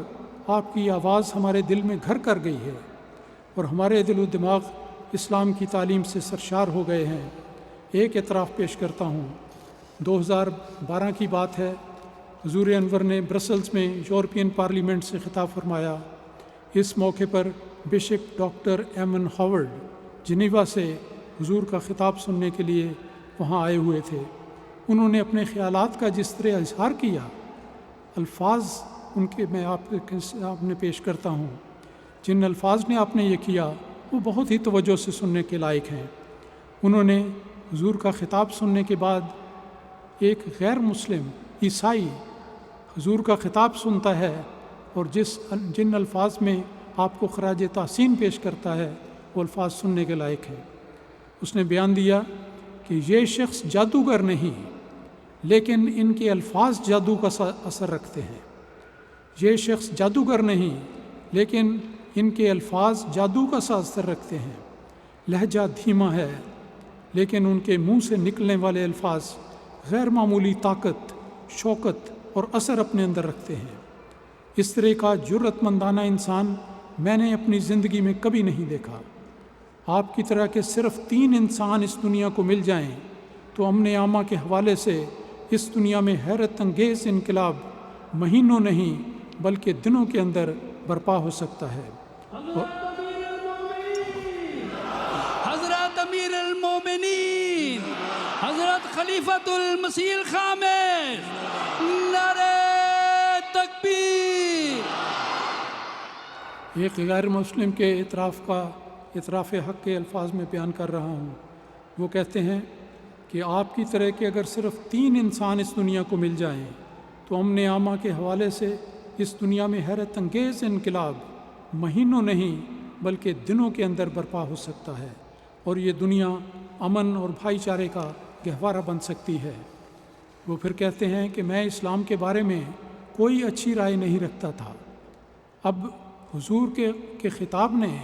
آپ کی آواز ہمارے دل میں گھر کر گئی ہے، اور ہمارے دل و دماغ اسلام کی تعلیم سے سرشار ہو گئے ہیں۔ ایک اعتراف پیش کرتا ہوں۔ 2012 کی بات ہے، حضور انور نے برسلز میں یورپین پارلیمنٹ سے خطاب فرمایا۔ اس موقع پر bishop doctor Ayman Howard Geneva سے حضور کا خطاب سننے کے لیے وہاں آئے ہوئے تھے۔ انہوں نے اپنے خیالات کا جس طرح اظہار کیا، الفاظ ان کے میں آپ کے سامنے پیش کرتا ہوں۔ جن الفاظ نے آپ نے یہ کیا وہ بہت ہی توجہ سے سننے کے لائق ہیں۔ انہوں نے حضور کا خطاب سننے کے بعد ایک غیر مسلم عیسائی حضور کا خطاب سنتا ہے اور جن الفاظ میں آپ کو خراج تحسین پیش کرتا ہے وہ الفاظ سننے کے لائق ہے۔ اس نے بیان دیا کہ یہ شخص جادوگر نہیں، لیکن ان کے الفاظ جادو کا اثر رکھتے ہیں۔ یہ شخص جادوگر نہیں، لیکن ان کے الفاظ جادو کا سا اثر رکھتے ہیں۔ لہجہ دھیما ہے، لیکن ان کے منہ سے نکلنے والے الفاظ غیر معمولی طاقت، شوکت اور اثر اپنے اندر رکھتے ہیں۔ اس طرح کا جرأت مندانہ انسان میں نے اپنی زندگی میں کبھی نہیں دیکھا۔ آپ کی طرح کے صرف 3 انسان اس دنیا کو مل جائیں تو امن عامہ کے حوالے سے اس دنیا میں حیرت انگیز انقلاب مہینوں نہیں بلکہ دنوں کے اندر برپا ہو سکتا ہے۔ حضرت امیر المومنین، حضرت خلیفۃ المسیح الخامس، نعرہ تکبیر۔ ایک غیر مسلم کے اعتراف حق کے الفاظ میں بیان کر رہا ہوں۔ وہ کہتے ہیں کہ آپ کی طرح کے اگر صرف 3 انسان اس دنیا کو مل جائیں تو امن عامہ کے حوالے سے اس دنیا میں حیرت انگیز انقلاب مہینوں نہیں بلکہ دنوں کے اندر برپا ہو سکتا ہے، اور یہ دنیا امن اور بھائی چارے کا گہوارہ بن سکتی ہے۔ وہ پھر کہتے ہیں کہ میں اسلام کے بارے میں کوئی اچھی رائے نہیں رکھتا تھا، اب حضور کے خطاب نے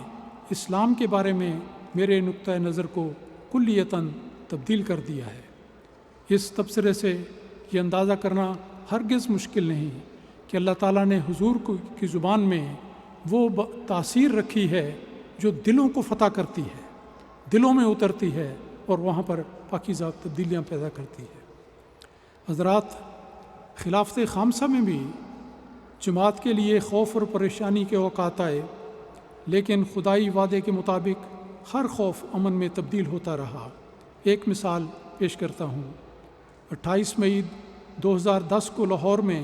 اسلام کے بارے میں میرے نقطۂ نظر کو کلیتاً تبدیل کر دیا ہے۔ اس تبصرے سے یہ اندازہ کرنا ہرگز مشکل نہیں کہ اللہ تعالیٰ نے حضور کی زبان میں وہ تاثیر رکھی ہے جو دلوں کو فتح کرتی ہے، دلوں میں اترتی ہے اور وہاں پر پاکیزہ تبدیلیاں پیدا کرتی ہے۔ حضرات، خلافت خامسہ میں بھی جماعت کے لیے خوف اور پریشانی کے اوقات آئے، لیکن خدائی وعدے کے مطابق ہر خوف امن میں تبدیل ہوتا رہا۔ ایک مثال پیش کرتا ہوں۔ 28 مئی 2010 کو لاہور میں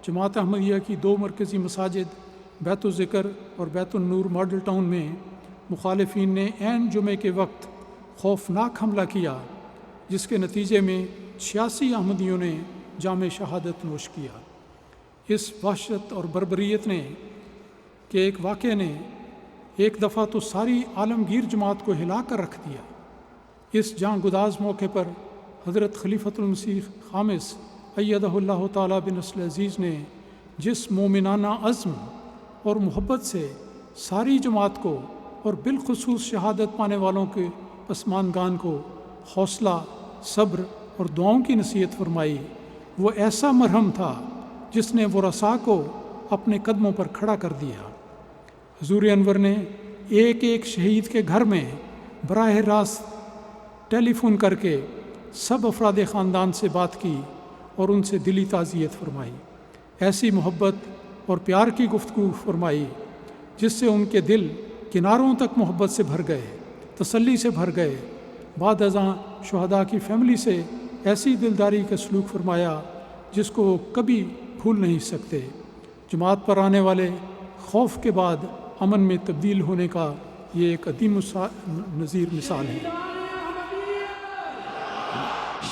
جماعت احمدیہ کی 2 مرکزی مساجد بیت الذکر اور بیت النور ماڈل ٹاؤن میں مخالفین نے عین جمعے کے وقت خوفناک حملہ کیا، جس کے نتیجے میں 86 احمدیوں نے جام شہادت نوش کیا۔ اس وحشت اور بربریت نے کہ ایک واقعے نے ایک دفعہ تو ساری عالمگیر جماعت کو ہلا کر رکھ دیا۔ اس جاں گداز موقع پر حضرت خلیفۃ المسیح خامس ایدہ اللہ تعالیٰ بنصر عزیز نے جس مومنانہ عزم اور محبت سے ساری جماعت کو اور بالخصوص شہادت پانے والوں کے پسماندگان کو حوصلہ، صبر اور دعاؤں کی نصیحت فرمائی، وہ ایسا مرہم تھا جس نے ورثاء کو اپنے قدموں پر کھڑا کر دیا۔ حضور انور نے ایک ایک شہید کے گھر میں براہ راست ٹیلی فون کر کے سب افراد خاندان سے بات کی اور ان سے دلی تعزیت فرمائی، ایسی محبت اور پیار کی گفتگو فرمائی جس سے ان کے دل کناروں تک محبت سے بھر گئے، تسلی سے بھر گئے۔ بعد ازاں شہداء کی فیملی سے ایسی دلداری کا سلوک فرمایا جس کو وہ کبھی بھول نہیں سکتے۔ جماعت پر آنے والے خوف کے بعد امن میں تبدیل ہونے کا یہ ایک عظیم نظیر مثال ہے۔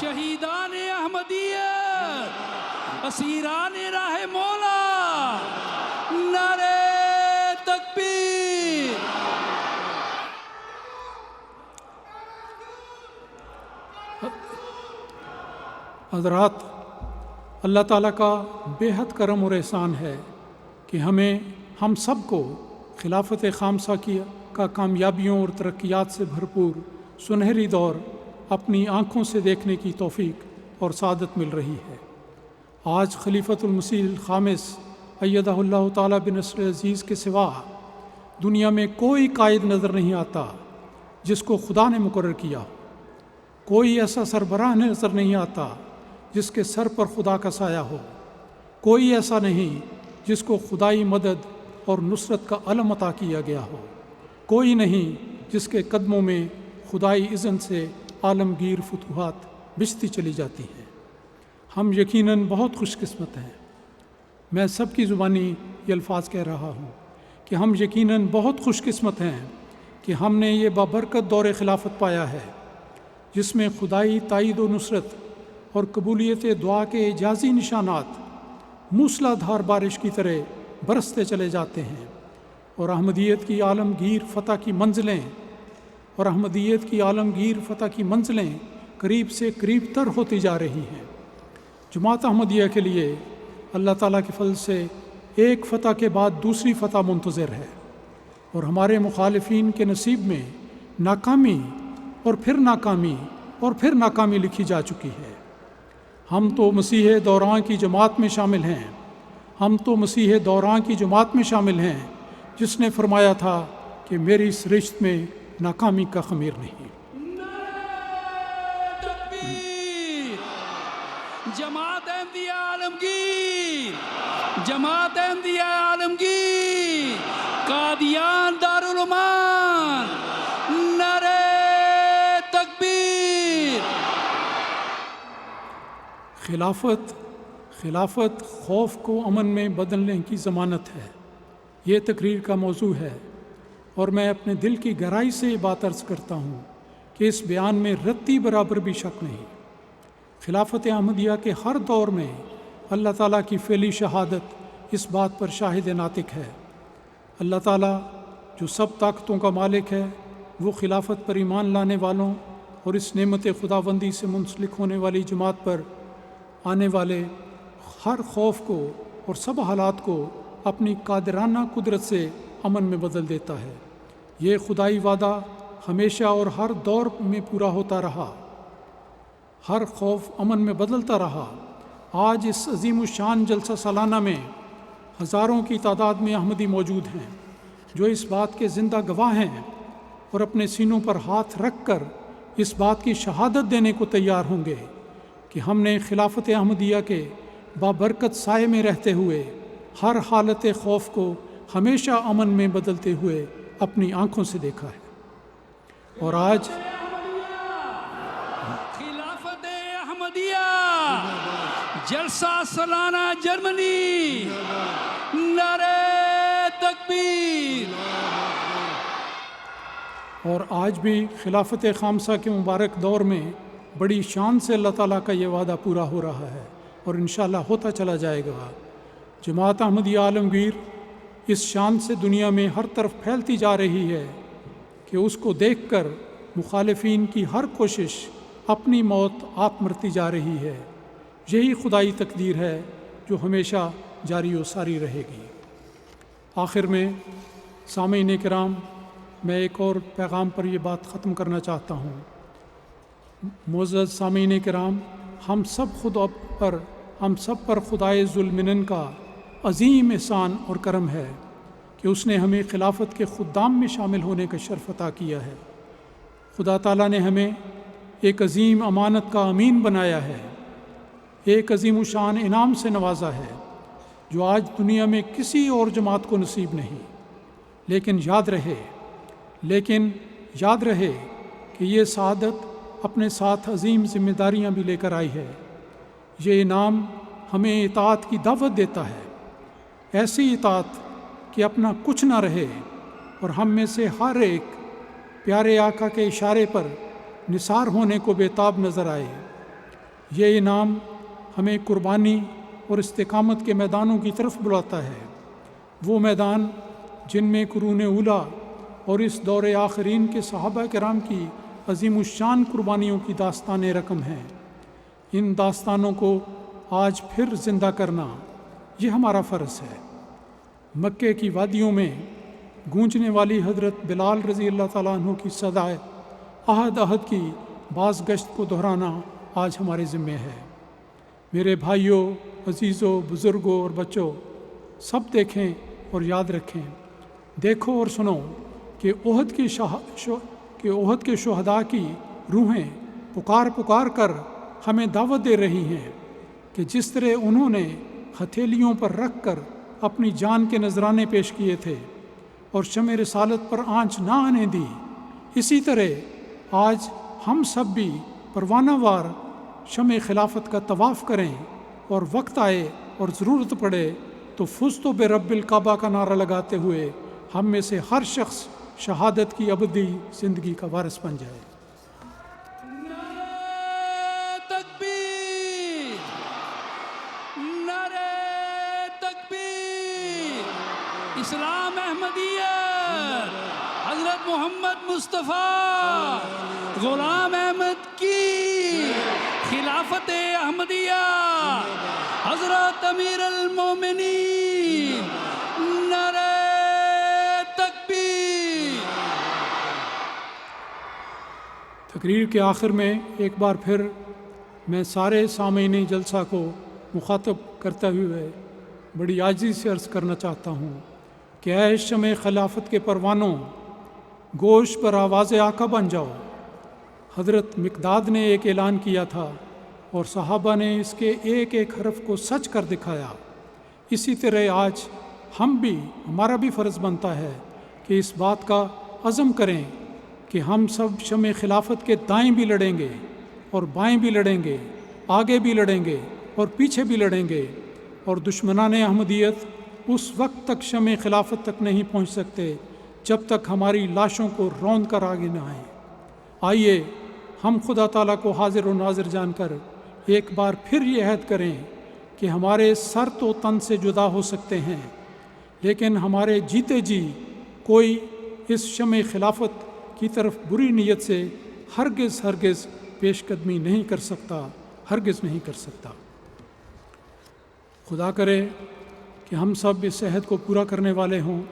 شہیدان احمدیت، اسیران راہ مولا، نعرہ تکبیر۔ حضرات، اللہ تعالیٰ کا بے حد کرم اور احسان ہے کہ ہم سب کو خلافت خامسہ کا کامیابیوں اور ترقیات سے بھرپور سنہری دور اپنی آنکھوں سے دیکھنے کی توفیق اور سعادت مل رہی ہے۔ آج خلیفۃ المسیح الخامس ایدہ اللہ تعالیٰ بنصر عزیز کے سوا دنیا میں کوئی قائد نظر نہیں آتا جس کو خدا نے مقرر کیا ہو، کوئی ایسا سربراہ نظر نہیں آتا جس کے سر پر خدا کا سایہ ہو، کوئی ایسا نہیں جس کو خدائی مدد اور نصرت کا علم عطا کیا گیا ہو، کوئی نہیں جس کے قدموں میں خدائی اذن سے عالمگیر فتوحات بچتی چلی جاتی ہیں۔ ہم یقیناً بہت خوش قسمت ہیں، میں سب کی زبانی یہ الفاظ کہہ رہا ہوں کہ ہم یقیناً بہت خوش قسمت ہیں کہ ہم نے یہ بابرکت دور خلافت پایا ہے جس میں خدائی تائید و نصرت اور قبولیت دعا کے اعجازی نشانات موسلا دھار بارش کی طرح برستے چلے جاتے ہیں، اور احمدیت کی عالمگیر فتح کی منزلیں قریب سے قریب تر ہوتی جا رہی ہیں۔ جماعت احمدیہ کے لیے اللہ تعالیٰ کے فضل سے ایک فتح کے بعد دوسری فتح منتظر ہے، اور ہمارے مخالفین کے نصیب میں ناکامی اور پھر ناکامی اور پھر ناکامی لکھی جا چکی ہے۔ ہم تو مسیح دوران کی جماعت میں شامل ہیں، جس نے فرمایا تھا کہ میری سرشت میں ناکامی کا خمیر نہیں۔ جماعت احمدیہ عالمگیر، جماعت احمدیہ عالمگیر، قادیان دارالایمان، نعرہ تکبیر۔ خلافت خوف کو امن میں بدلنے کی ضمانت ہے، یہ تقریر کا موضوع ہے، اور میں اپنے دل کی گہرائی سے یہ بات عرض کرتا ہوں کہ اس بیان میں رتی برابر بھی شک نہیں۔ خلافت احمدیہ کے ہر دور میں اللہ تعالیٰ کی فعلی شہادت اس بات پر شاہد ناطق ہے۔ اللہ تعالیٰ جو سب طاقتوں کا مالک ہے، وہ خلافت پر ایمان لانے والوں اور اس نعمت خداوندی سے منسلک ہونے والی جماعت پر آنے والے ہر خوف کو اور سب حالات کو اپنی قادرانہ قدرت سے امن میں بدل دیتا ہے۔ یہ خدائی وعدہ ہمیشہ اور ہر دور میں پورا ہوتا رہا، ہر خوف امن میں بدلتا رہا۔ آج اس عظیم الشان جلسہ سالانہ میں ہزاروں کی تعداد میں احمدی موجود ہیں جو اس بات کے زندہ گواہ ہیں اور اپنے سینوں پر ہاتھ رکھ کر اس بات کی شہادت دینے کو تیار ہوں گے کہ ہم نے خلافت احمدیہ کے بابرکت سائے میں رہتے ہوئے ہر حالت خوف کو ہمیشہ امن میں بدلتے ہوئے اپنی آنکھوں سے دیکھا ہے، اور آج خلافت احمدیہ جلسہ سالانہ جرمنی، نعرہ تکبیر۔ اور آج بھی خلافت خامسہ کے مبارک دور میں بڑی شان سے اللہ تعالیٰ کا یہ وعدہ پورا ہو رہا ہے اور انشاءاللہ ہوتا چلا جائے گا۔ جماعت احمدیہ عالمگیر اس شان سے دنیا میں ہر طرف پھیلتی جا رہی ہے کہ اس کو دیکھ کر مخالفین کی ہر کوشش اپنی موت آپ مرتی جا رہی ہے۔ یہی خدائی تقدیر ہے جو ہمیشہ جاری و ساری رہے گی۔ آخر میں سامعین کرام، میں ایک اور پیغام پر یہ بات ختم کرنا چاہتا ہوں۔ معزز سامعین کرام، ہم سب پر خدائے ذوالمنن کا عظیم احسان اور کرم ہے کہ اس نے ہمیں خلافت کے خدام میں شامل ہونے کا شرف عطا کیا ہے۔ خدا تعالیٰ نے ہمیں ایک عظیم امانت کا امین بنایا ہے، ایک عظیم الشان انعام سے نوازا ہے جو آج دنیا میں کسی اور جماعت کو نصیب نہیں۔ لیکن یاد رہے کہ یہ سعادت اپنے ساتھ عظیم ذمہ داریاں بھی لے کر آئی ہے۔ یہ انعام ہمیں اطاعت کی دعوت دیتا ہے، ایسی اطاعت کہ اپنا کچھ نہ رہے اور ہم میں سے ہر ایک پیارے آقا کے اشارے پر نثار ہونے کو بےتاب نظر آئے۔ یہ انعام ہمیں قربانی اور استقامت کے میدانوں کی طرف بلاتا ہے، وہ میدان جن میں قرون اولیٰ اور اس دور آخرین کے صحابہ کرام کی عظیم الشان قربانیوں کی داستانیں رقم ہیں۔ ان داستانوں کو آج پھر زندہ کرنا یہ ہمارا فرض ہے۔ مکے کی وادیوں میں گونجنے والی حضرت بلال رضی اللہ تعالیٰ عنہ کی صدائے عہد کی باز گشت کو دہرانا آج ہمارے ذمے ہے۔ میرے بھائیوں، عزیزوں، بزرگوں اور بچوں، سب دیکھیں اور یاد رکھیں، دیکھو اور سنو کہ احد کے شہداء کی روحیں پکار کر ہمیں دعوت دے رہی ہیں کہ جس طرح انہوں نے ہتھیلیوں پر رکھ کر اپنی جان کے نذرانے پیش کیے تھے اور شمع رسالت پر آنچ نہ آنے دی، اسی طرح آج ہم سب بھی پروانہ وار شمع خلافت کا طواف کریں، اور وقت آئے اور ضرورت پڑے تو فزت برب الکعبہ کا نعرہ لگاتے ہوئے ہم میں سے ہر شخص شہادت کی ابدی زندگی کا وارث بن جائے۔ نعرہ تکبیر، نعرہ تکبیر۔ اسلام احمدیت، حضرت محمد مصطفیٰ غلام احمد کی، خلافت احمدیہ، حضرت امیر المومنین، نعرہ تکبیر۔ تقریر کے آخر میں ایک بار پھر میں سارے سامعین جلسہ کو مخاطب کرتے ہوئے بڑی عاجزی سے عرض کرنا چاہتا ہوں کہ اے شمع خلافت کے پروانوں، گوش پر آواز آقا بن جاؤ۔ حضرت مقداد نے ایک اعلان کیا تھا اور صحابہ نے اس کے ایک ایک حرف کو سچ کر دکھایا۔ اسی طرح آج ہمارا بھی فرض بنتا ہے کہ اس بات کا عزم کریں کہ ہم سب شمع خلافت کے دائیں بھی لڑیں گے اور بائیں بھی لڑیں گے، آگے بھی لڑیں گے اور پیچھے بھی لڑیں گے، اور دشمنان احمدیت اس وقت تک شمع خلافت تک نہیں پہنچ سکتے جب تک ہماری لاشوں کو روند کر آگے نہ آئیں۔ آئیے ہم خدا تعالیٰ کو حاضر و ناظر جان کر ایک بار پھر یہ عہد کریں کہ ہمارے سر تو تن سے جدا ہو سکتے ہیں، لیکن ہمارے جیتے جی کوئی اس شمع خلافت کی طرف بری نیت سے ہرگز پیش قدمی نہیں کر سکتا، ہرگز نہیں کر سکتا۔ خدا کرے کہ ہم سب اس عہد کو پورا کرنے والے ہوں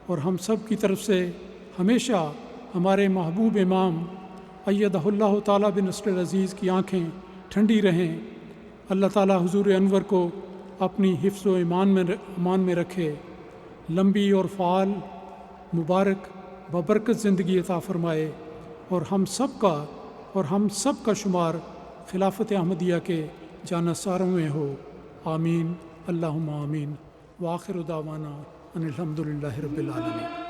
اور ہم سب کی طرف سے ہمیشہ ہمارے محبوب امام ایدہ اللہ تعالیٰ بنصر العزیز کی آنکھیں ٹھنڈی رہیں۔ اللہ تعالیٰ حضور انور کو اپنی حفظ و امان میں رکھے، لمبی اور فعال، مبارک، ببرکت زندگی عطا فرمائے، اور ہم سب کا شمار خلافت احمدیہ کے جانثاروں میں ہو۔ آمین، اللہم آمین، وآخر دعوانا ان الحمدللہ رب العالمین۔